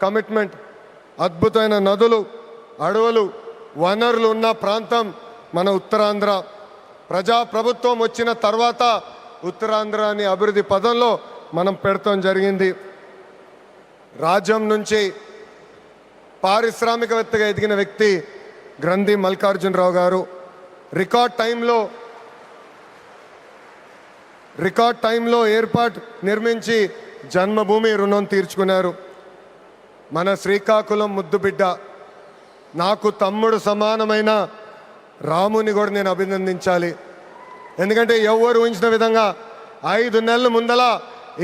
Commitment. అద్భుతమైన నదులు, అడవులు, వనరులు ఉన్న ప్రాంతం మన ఉత్తరాంధ్ర. ప్రజాప్రభుత్వం వచ్చిన తర్వాత ఉత్తరాంధ్రాని అభివృద్ధి పదంలో మనం పెడతాం జరిగింది. రాజ్యం నుంచి పారిశ్రామికవేత్తగా ఎదిగిన వ్యక్తి గ్రంథి మల్లికార్జునరావు గారు రికార్డ్ టైంలో ఎయిర్పోర్ట్ నిర్మించి జన్మభూమి రుణం తీర్చుకున్నారు. మన శ్రీకాకుళం ముద్దుబిడ్డ, నాకు తమ్ముడు సమానమైన రాముని కూడా నేను అభినందించాలి. ఎందుకంటే ఎవరు ఊహించిన విధంగా 5 నెలల ముందల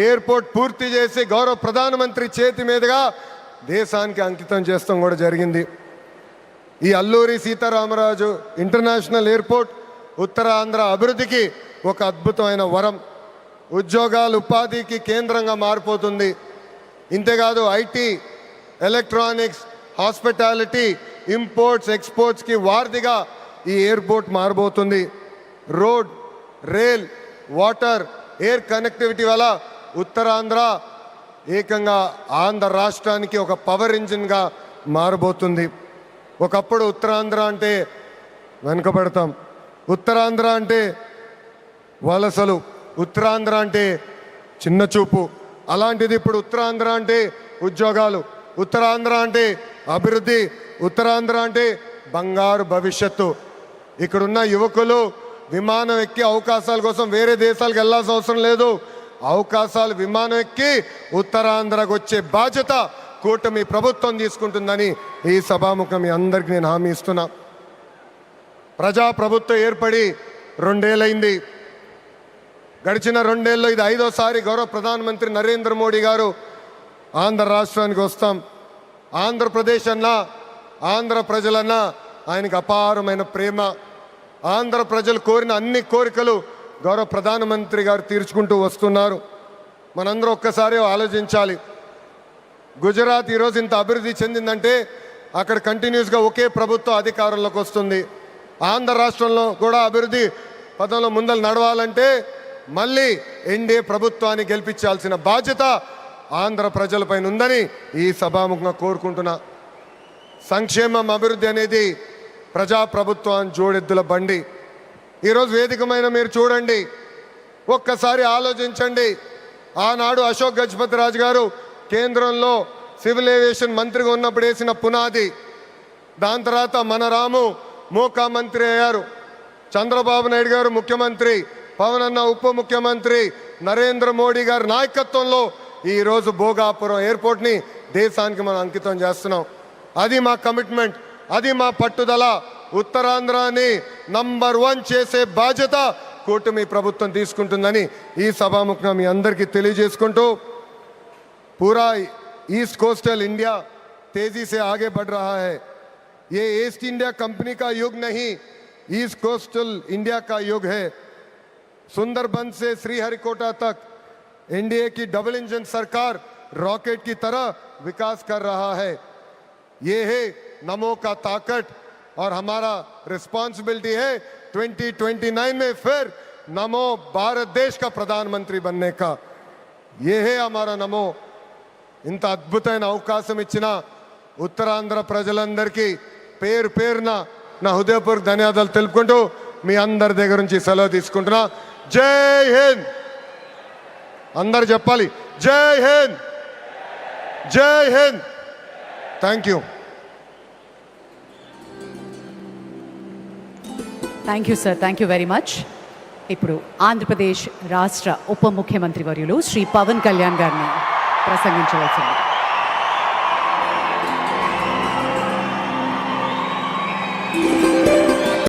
ఎయిర్పోర్ట్ పూర్తి చేసి గౌరవ ప్రధానమంత్రి చేతి మీదుగా దేశానికి అంకితం చేస్తాం కూడా జరిగింది. ఈ అల్లూరి సీతారామరాజు ఇంటర్నేషనల్ ఎయిర్పోర్ట్ ఉత్తరాంధ్ర అభివృద్ధికి ఒక అద్భుతమైన వరం. ఉద్యోగాలు, ఉపాధికి కేంద్రంగా మారిపోతుంది. ఇంతేకాదు ఐటీ, ఎలక్ట్రానిక్స్, హాస్పిటాలిటీ, ఇంపోర్ట్స్, ఎక్స్పోర్ట్స్కి వారధిగా ఈ ఎయిర్పోర్ట్ మారబోతుంది. Road, rail, water, air connectivity వల్ల ఉత్తరాంధ్ర ఏకంగా ఆంధ్ర రాష్ట్రానికి ఒక పవర్ ఇంజిన్గా మారబోతుంది. ఒకప్పుడు ఉత్తరాంధ్ర అంటే వెనుకబడతాం, ఉత్తరాంధ్ర అంటే వలసలు, ఉత్తరాంధ్ర అంటే చిన్న చూపు. అలాంటిది ఇప్పుడు ఉత్తరాంధ్ర అంటే ఉద్యోగాలు, ఉత్తరాంధ్ర అంటే అభివృద్ధి, ఉత్తరాంధ్ర అంటే బంగారు భవిష్యత్తు. ఇక్కడున్న యువకులు విమానం ఎక్కి అవకాశాల కోసం వేరే దేశాలకు వెళ్ళాల్సిన అవసరం లేదు. అవకాశాలు విమానం ఎక్కి ఉత్తరాంధ్రకు వచ్చే బాధ్యత కూటమి ప్రభుత్వం తీసుకుంటుందని ఈ సభాముఖం మీ అందరికీ నేను హామీ ఇస్తున్నా. ప్రజాప్రభుత్వం ఏర్పడి 2 ఏళ్ళైంది. గడిచిన 2 ఏళ్ళలో ఇది 5వ గౌరవ ప్రధానమంత్రి నరేంద్ర మోడీ గారు ఆంధ్ర రాష్ట్రానికి వస్తాం. ఆంధ్రప్రదేశ్ అన్నా, ఆంధ్ర ప్రజలన్నా ఆయనకు అపారమైన ప్రేమ. ఆంధ్ర ప్రజలు కోరిన అన్ని కోరికలు గౌరవ ప్రధానమంత్రి గారు తీర్చుకుంటూ వస్తున్నారు. మనందరూ ఒక్కసారి ఆలోచించాలి. గుజరాత్ ఈరోజు ఇంత అభివృద్ధి చెందిందంటే అక్కడ కంటిన్యూస్గా ఒకే ప్రభుత్వం అధికారంలోకి వస్తుంది. ఆంధ్ర రాష్ట్రంలో కూడా అభివృద్ధి పదంలో ముందలు నడవాలంటే మళ్ళీ ఎన్డీఏ ప్రభుత్వాన్ని గెలిపించాల్సిన బాధ్యత ఆంధ్ర ప్రజలపైన ఉందని ఈ సభాముఖంగా కోరుకుంటున్నా. సంక్షేమం, అభివృద్ధి అనేది ప్రజాప్రభుత్వాన్ని జోడెద్దుల బండి. ఈరోజు వేదికమైన మీరు చూడండి, ఒక్కసారి ఆలోచించండి. ఆనాడు అశోక్ గజపతి రాజు గారు కేంద్రంలో సివిల్ ఏవియేషన్ మంత్రిగా ఉన్నప్పుడు వేసిన పునాది. దాని తర్వాత మన రాము మోకా మంత్రి అయ్యారు, చంద్రబాబు నాయుడు గారు ముఖ్యమంత్రి, పవన్ అన్న ఉప ముఖ్యమంత్రి, నరేంద్ర మోడీ గారి నాయకత్వంలో ఈరోజు భోగాపురం ఎయిర్పోర్ట్ని దేశానికి మనం అంకితం చేస్తున్నాం. అది మా కమిట్మెంట్, అది మా పట్టుదల. ఉత్తరాంధ్రాని నంబర్ 1 చేసే బాధ్యత కూటమి ప్రభుత్వం తీసుకుంటుందని ఈ సభాముఖంగా మీ అందరికీ తెలియజేసుకుంటూ, पूरा ईस्ट कोस्टल इंडिया तेजी से आगे बढ़ रहा है. ये ईस्ट इंडिया कंपनी का युग नहीं, ईस्ट कोस्टल इंडिया का युग है. सुंदरबन से श्रीहरिकोटा तक एनडीए की डबल इंजन सरकार रॉकेट की तरह विकास कर रहा है. ये है नमो का ताकत और हमारा रिस्पॉन्सिबिलिटी है 2029 में फिर नमो भारत देश का प्रधानमंत्री बनने का. ये है हमारा नमो. ఇంత అద్భుతమైన అవకాశం ఇచ్చిన ఉత్తరాంధ్ర ప్రజలందరికీ పేరు పేరున నా హృదయపూర్వక ధన్యవాదాలు తెలుపుకుంటూ మీ అందరి దగ్గర నుంచి సెలవు తీసుకుంటున్నా. జై హింద్. అందరు చెప్పాలి, జై హింద్, జై Hind. Thank you. Thank you sir, thank you very much. ఇప్పుడు ఆంధ్రప్రదేశ్ రాష్ట్ర ఉప ముఖ్యమంత్రి వర్యులు శ్రీ పవన్ కళ్యాణ్ గారిని ప్రసంగించవలసింది.